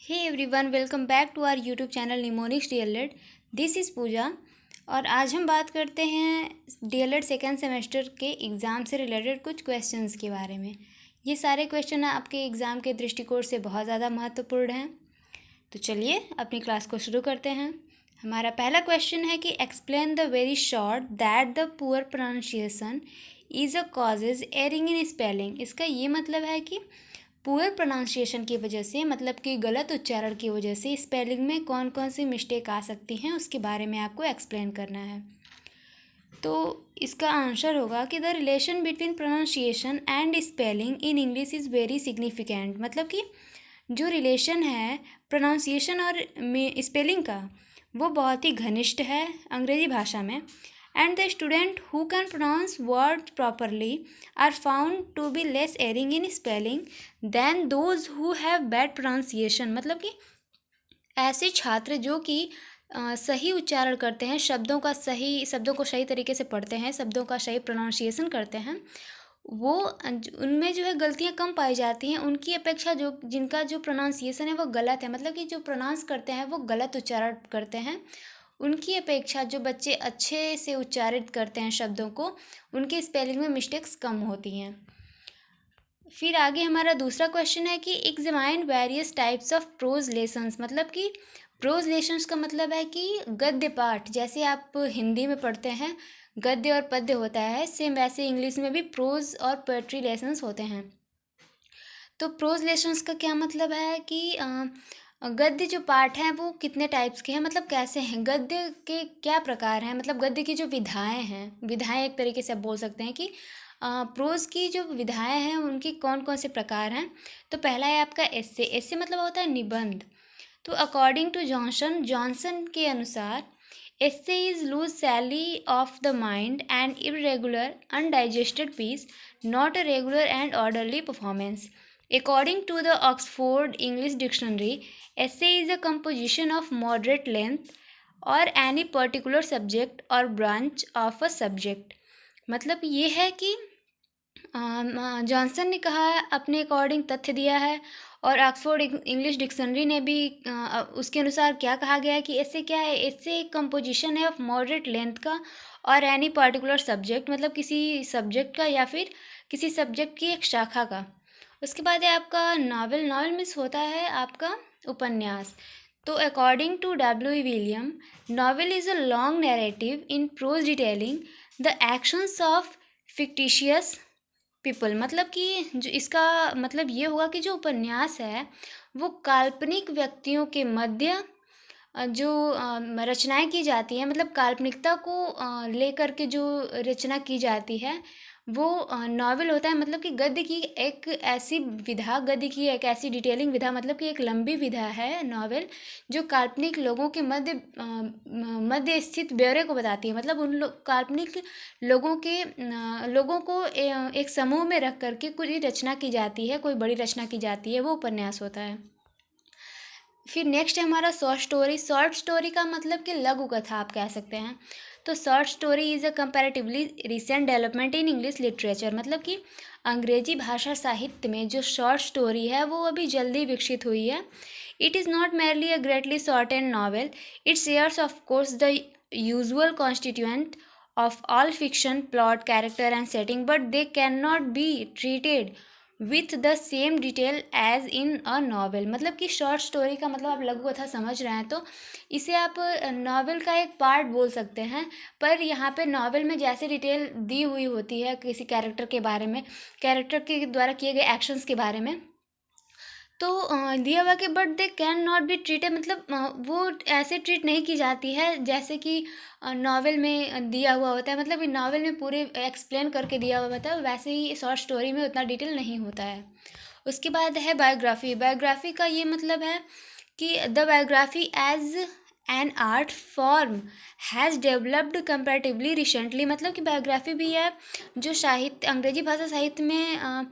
Hey everyone, welcome back to our YouTube channel mnemonics DElEd. This is Pooja और आज हम बात करते हैं डीएलएड सेकेंड सेमेस्टर के एग्ज़ाम से रिलेटेड कुछ क्वेश्चंस के बारे में। ये सारे क्वेश्चन आपके एग्ज़ाम के दृष्टिकोण से बहुत ज़्यादा महत्वपूर्ण हैं। तो चलिए अपनी क्लास को शुरू करते हैं। हमारा पहला क्वेश्चन है कि explain the very short that the poor pronunciation is a causes erring in spelling. इसका ये मतलब है कि पुअर प्रोनाउंसिएशन की वजह से, मतलब कि गलत उच्चारण की वजह से स्पेलिंग में कौन कौन सी मिस्टेक आ सकती हैं उसके बारे में आपको एक्सप्लेन करना है। तो इसका आंसर होगा कि the relation between pronunciation and spelling in English is very significant. मतलब कि जो रिलेशन है प्रोनाउंसिएशन और स्पेलिंग का वो बहुत ही घनिष्ठ है अंग्रेजी भाषा में। And the student who can pronounce words properly are found to be less erring in spelling than those who have bad pronunciation। मतलब कि ऐसे छात्र जो कि सही उच्चारण करते हैं, शब्दों को सही तरीके से पढ़ते हैं, शब्दों का सही प्रोनाउंसिएशन करते हैं, वो उनमें जो है गलतियाँ कम पाई जाती हैं उनकी अपेक्षा जो जिनका जो प्रोनाउंसिएशन है वो गलत है, मतलब कि जो प्रोनाउंस करते हैं वो गलत उच्चारण करते हैं, उनकी अपेक्षा जो बच्चे अच्छे से उच्चारित करते हैं शब्दों को, उनके स्पेलिंग में मिस्टेक्स कम होती हैं। फिर आगे हमारा दूसरा क्वेश्चन है कि examine various types of pros lessons. मतलब कि प्रोज लेसन्स का मतलब है कि गद्य पाठ, जैसे आप हिंदी में पढ़ते हैं गद्य और पद्य होता है, सेम वैसे इंग्लिश में भी प्रोज और पोएट्री लेसन्स होते हैं। तो प्रोज लेसन्स का क्या मतलब है कि गद्य जो पाठ हैं वो कितने टाइप्स के हैं, मतलब कैसे हैं, गद्य के क्या प्रकार हैं, मतलब गद्य की जो विधाएं एक तरीके से आप बोल सकते हैं कि प्रोज की जो विधाएं हैं उनके कौन कौन से प्रकार हैं। तो पहला है आपका एस्से मतलब होता है निबंध। तो अकॉर्डिंग टू जॉनसन के अनुसार essay is loose sally of the mind and irregular undigested piece, not a regular and orderly performance. According to the Oxford English Dictionary, essay is a composition of moderate length or any particular subject or branch of a subject। मतलब ये है कि Johnson ने कहा है, अपने according तथ्य दिया है, और ऑक्सफोर्ड इंग्लिश डिक्शनरी ने भी उसके अनुसार क्या कहा गया है कि ऐसे क्या है, इससे एक कंपोजिशन है ऑफ मॉडरेट लेंथ का और एनी पर्टिकुलर सब्जेक्ट, मतलब किसी सब्जेक्ट का या फिर किसी सब्जेक्ट की एक शाखा का। उसके बाद है आपका नावल मीन्स होता है आपका उपन्यास। तो according to W William, novel is a long narrative in prose detailing the actions of fictitious people. मतलब कि जो इसका मतलब ये होगा कि जो उपन्यास है वो काल्पनिक व्यक्तियों के मध्य जो रचनाएं की जाती हैं, मतलब काल्पनिकता को लेकर के जो रचना की जाती है वो नॉवेल होता है। मतलब कि गद्य की एक ऐसी डिटेलिंग विधा, मतलब कि एक लंबी विधा है नॉवेल जो काल्पनिक लोगों के मध्य स्थित ब्यौरे को बताती है। मतलब काल्पनिक लोगों को एक समूह में रख करके कोई रचना की जाती है, कोई बड़ी रचना की जाती है, वो उपन्यास होता है। फिर नेक्स्ट है हमारा शॉर्ट स्टोरी का मतलब कि लघु कथा आप कह सकते हैं। तो short story is a comparatively recent development in English literature. मतलब कि अंग्रेजी भाषा साहित्य में जो शॉर्ट स्टोरी है वो अभी जल्दी विकसित हुई है। It is not merely a greatly short and novel, it shares of course the usual constituent of all fiction, plot, character and setting, but they can not be treated with the same detail as in a novel. मतलब कि short story का मतलब आप लघु कथा समझ रहे हैं तो इसे आप नॉवेल का एक पार्ट बोल सकते हैं। पर यहाँ पे नॉवेल में जैसे डिटेल दी हुई होती है किसी कैरेक्टर के बारे में, कैरेक्टर के द्वारा किए गए एक्शंस के बारे में, तो दिया हुआ कि but they can not be treated, मतलब वो ऐसे ट्रीट नहीं की जाती है जैसे कि नॉवेल में दिया हुआ होता है। मतलब नॉवेल में पूरे एक्सप्लेन करके दिया हुआ होता है, वैसे ही शॉर्ट स्टोरी में उतना डिटेल नहीं होता है। उसके बाद है बायोग्राफी का ये मतलब है कि the biography as an art form has developed comparatively recently. मतलब कि बायोग्राफी भी है जो साहित्य, अंग्रेजी भाषा साहित्य में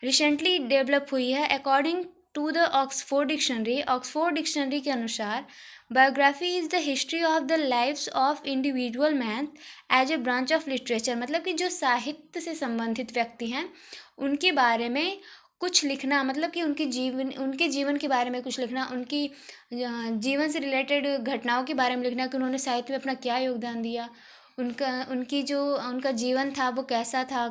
रिसेंटली डेवलप हुई है। According to the Oxford dictionary के अनुसार biography is the history of the lifes of individual man as a branch of literature. मतलब कि जो साहित्य से संबंधित व्यक्ति हैं उनके बारे में कुछ लिखना, मतलब कि उनके जीवन के बारे में कुछ लिखना, उनकी जीवन से रिलेटेड घटनाओं के बारे में लिखना कि उन्होंने साहित्य में अपना क्या योगदान दिया, उनका जीवन था वो कैसा था,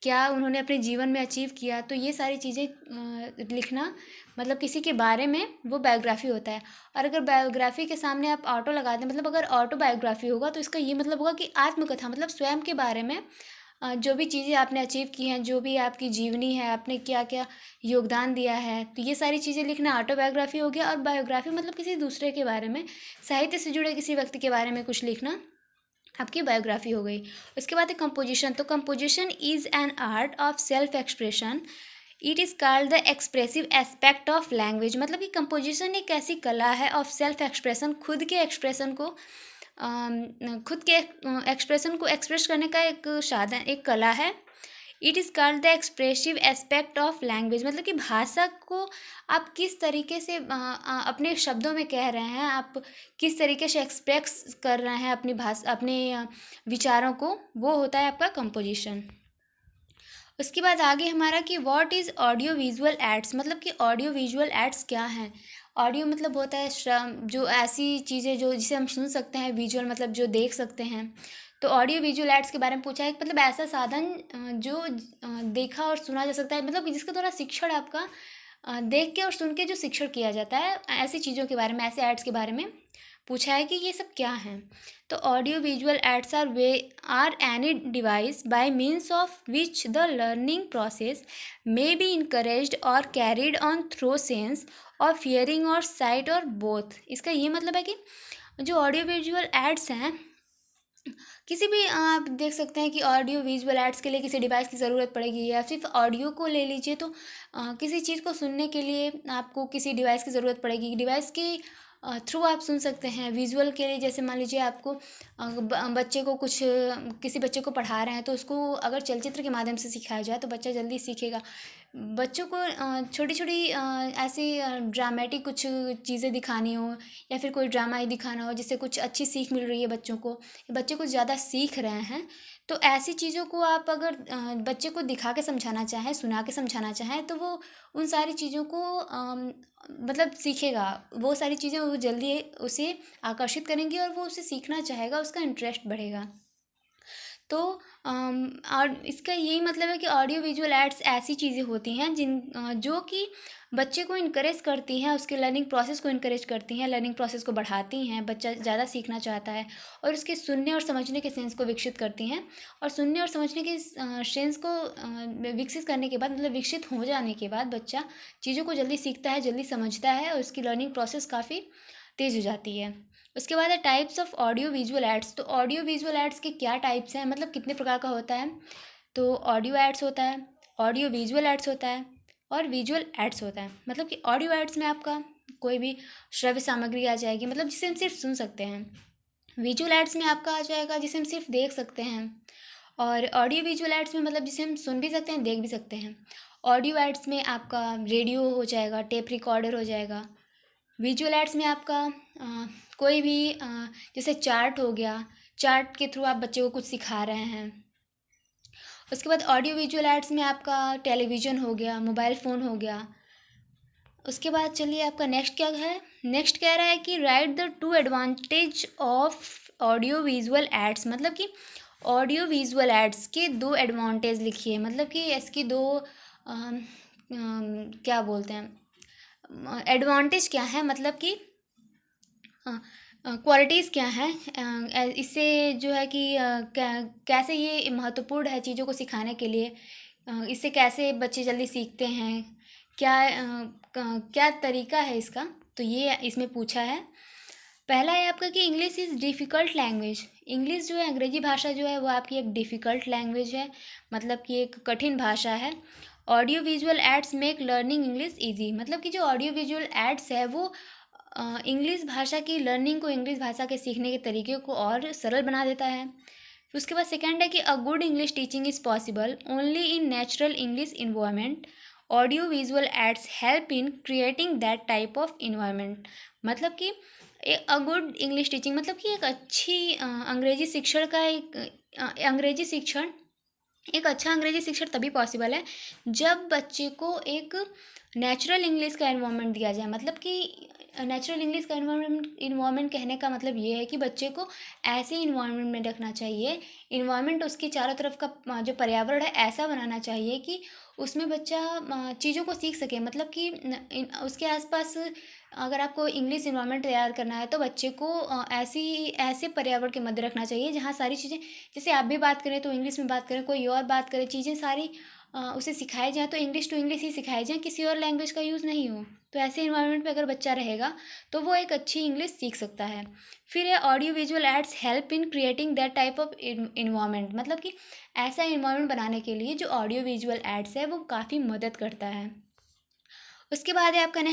क्या उन्होंने अपने जीवन में अचीव किया। तो ये सारी चीज़ें लिखना, मतलब किसी के बारे में, वो बायोग्राफी होता है। और अगर बायोग्राफी के सामने आप ऑटो लगा दें, मतलब अगर ऑटोबायोग्राफी होगा तो इसका ये मतलब होगा कि आत्मकथा, मतलब स्वयं के बारे में जो भी चीज़ें आपने अचीव की हैं, जो भी आपकी जीवनी है, आपने क्या क्या योगदान दिया है, तो ये सारी चीज़ें लिखना ऑटोबायोग्राफी हो गया। और बायोग्राफी मतलब किसी दूसरे के बारे में, साहित्य से जुड़े किसी व्यक्ति के बारे में कुछ लिखना, आपकी बायोग्राफी हो गई। उसके बाद है कंपोजिशन। तो composition is an art of self expression. It is called the expressive aspect of language. मतलब कि कंपोजिशन एक ऐसी कला है ऑफ सेल्फ एक्सप्रेशन, खुद के एक्सप्रेशन को एक्सप्रेस करने का एक साधन, एक कला है। It is called the expressive aspect of language. मतलब कि भाषा को आप किस तरीके से अपने शब्दों में कह रहे हैं, आप किस तरीके से एक्सप्रेस कर रहे हैं अपने विचारों को, वो होता है आपका कंपोजिशन। उसके बाद आगे हमारा कि what is audio visual ads. मतलब कि ऑडियो विजुअल एड्स क्या हैं। ऑडियो मतलब होता है जो ऐसी चीज़ें जो जिसे हम सुन सकते हैं, विजुअल मतलब जो देख सकते हैं। तो ऑडियो विजुअल एड्स के बारे में पूछा है, मतलब ऐसा साधन जो देखा और सुना जा सकता है, मतलब जिसके द्वारा शिक्षण आपका देख के और सुन के जो शिक्षण किया जाता है, ऐसी चीज़ों के बारे में, ऐसे एड्स के बारे में पूछा है कि ये सब क्या हैं। तो audio visual aids are any device by means of which the learning process may be encouraged और कैरिड ऑन थ्रू सेंस और हियरिंग और साइट और बोथ। इसका ये मतलब है कि जो ऑडियो विजुअल एड्स हैं, किसी भी आप देख सकते हैं कि ऑडियो विजुअल एड्स के लिए किसी डिवाइस की ज़रूरत पड़ेगी, या सिर्फ ऑडियो को ले लीजिए तो किसी चीज़ को सुनने के लिए आपको किसी डिवाइस की ज़रूरत पड़ेगी। डिवाइस के थ्रू आप सुन सकते हैं। विजुअल के लिए जैसे मान लीजिए आपको बच्चे को किसी बच्चे को पढ़ा रहे हैं, तो उसको अगर चलचित्र के माध्यम से सिखाया जाए तो बच्चा जल्दी सीखेगा। बच्चों को छोटी छोटी ऐसी ड्रामेटिक कुछ चीज़ें दिखानी हो, या फिर कोई ड्रामा ही दिखाना हो जिससे कुछ अच्छी सीख मिल रही है बच्चों को, बच्चे कुछ ज़्यादा सीख रहे हैं, तो ऐसी चीज़ों को आप अगर बच्चे को दिखा के समझाना चाहें, सुना के समझाना चाहें, तो वो उन सारी चीज़ों को मतलब सीखेगा। वो सारी चीज़ें वो जल्दी उसे आकर्षित करेंगी और वो उसे सीखना चाहेगा, उसका इंटरेस्ट बढ़ेगा। तो और इसका यही मतलब है कि ऑडियो विजुअल एड्स ऐसी चीज़ें होती हैं जो कि बच्चे को इनकरेज करती हैं, उसके लर्निंग प्रोसेस को इनकरेज करती हैं, लर्निंग प्रोसेस को बढ़ाती हैं, बच्चा ज़्यादा सीखना चाहता है, और उसके सुनने और समझने के सेंस को विकसित करती हैं। और सुनने और समझने के सेंस को विकसित करने के बाद, मतलब विकसित हो जाने के बाद, बच्चा चीज़ों को जल्दी सीखता है, जल्दी समझता है, और उसकी लर्निंग प्रोसेस काफ़ी तेज़ हो जाती है। उसके बाद है types of audio visual ads. तो ऑडियो विजुअल एड्स के क्या टाइप्स हैं, मतलब कितने प्रकार का होता है। तो ऑडियो एड्स होता है, ऑडियो विजुअल एड्स होता है, और विजुअल एड्स होता है। मतलब कि ऑडियो एड्स में आपका कोई भी श्रव्य सामग्री आ जाएगी, मतलब जिसे हम सिर्फ सुन सकते हैं। विजुअल एड्स में आपका आ जाएगा जिसे हम सिर्फ देख सकते हैं। और ऑडियो विजुअल एड्स में मतलब जिसे हम सुन भी सकते हैं, देख भी सकते हैं। ऑडियो एड्स में आपका रेडियो हो जाएगा, टेप रिकॉर्डर हो जाएगा। विजुअल एड्स में आपका कोई भी जैसे चार्ट हो गया, चार्ट के थ्रू आप बच्चे को कुछ सिखा रहे हैं। उसके बाद ऑडियो विजुअल एड्स में आपका टेलीविज़न हो गया, मोबाइल फ़ोन हो गया। उसके बाद चलिए आपका नेक्स्ट क्या है। नेक्स्ट कह रहा है कि right the two advantage of audio visual ads. मतलब कि ऑडियो विजुअल एड्स के दो एडवांटेज लिखिए। मतलब कि इसकी दो क्या बोलते हैं, एडवांटेज क्या है, मतलब कि क्वालिटीज़ क्या हैं, इससे जो है कि कैसे ये महत्वपूर्ण है चीज़ों को सिखाने के लिए, इससे कैसे बच्चे जल्दी सीखते हैं, क्या तरीका है इसका। तो ये इसमें पूछा है। पहला है आपका कि English is difficult language. English जो है, अंग्रेजी भाषा जो है, वो आपकी एक डिफ़िकल्ट लैंग्वेज है, मतलब कि एक कठिन भाषा है। Audio visual ads make learning English easy. मतलब कि जो ऑडियो विजुअल एड्स है वो इंग्लिश भाषा की लर्निंग को, इंग्लिश भाषा के सीखने के तरीके को और सरल बना देता है। फिर उसके बाद सेकंड है कि a good English teaching is possible only in natural English environment. Audio visual ads help in creating that type of environment. मतलब कि अ गुड इंग्लिश टीचिंग मतलब कि एक अच्छी अंग्रेजी शिक्षण एक अच्छा अंग्रेजी शिक्षण तभी पॉसिबल है जब बच्चे को एक नेचुरल इंग्लिश का एनवायरनमेंट दिया जाए। मतलब कि नेचुरल इंग्लिश का इन्वायरमेंट कहने का मतलब ये है कि बच्चे को ऐसे इन्वायरमेंट में रखना चाहिए। इन्वायरमेंट उसके चारों तरफ का जो पर्यावरण है ऐसा बनाना चाहिए कि उसमें बच्चा चीज़ों को सीख सके। मतलब कि उसके आसपास अगर आपको इंग्लिश इन्वायरमेंट तैयार करना है तो बच्चे को ऐसे पर्यावरण के मध्य रखना चाहिए जहाँ सारी चीज़ें, जैसे आप भी बात करें तो इंग्लिश में बात करें, कोई और बात करे, चीज़ें सारी उसे सिखाई जाए तो इंग्लिश टू इंग्लिश ही सिखाई जाए, किसी और लैंग्वेज का यूज़ नहीं हो। तो ऐसे इन्वायरमेंट पे अगर बच्चा रहेगा तो वो एक अच्छी इंग्लिश सीख सकता है। फिर ये audio visual ads help in creating that type of environment. मतलब कि ऐसा इन्वायरमेंट बनाने के लिए जो ऑडियो विजुअल एड्स है वो काफ़ी मदद करता है। उसके बाद है आपका नेक्स्ट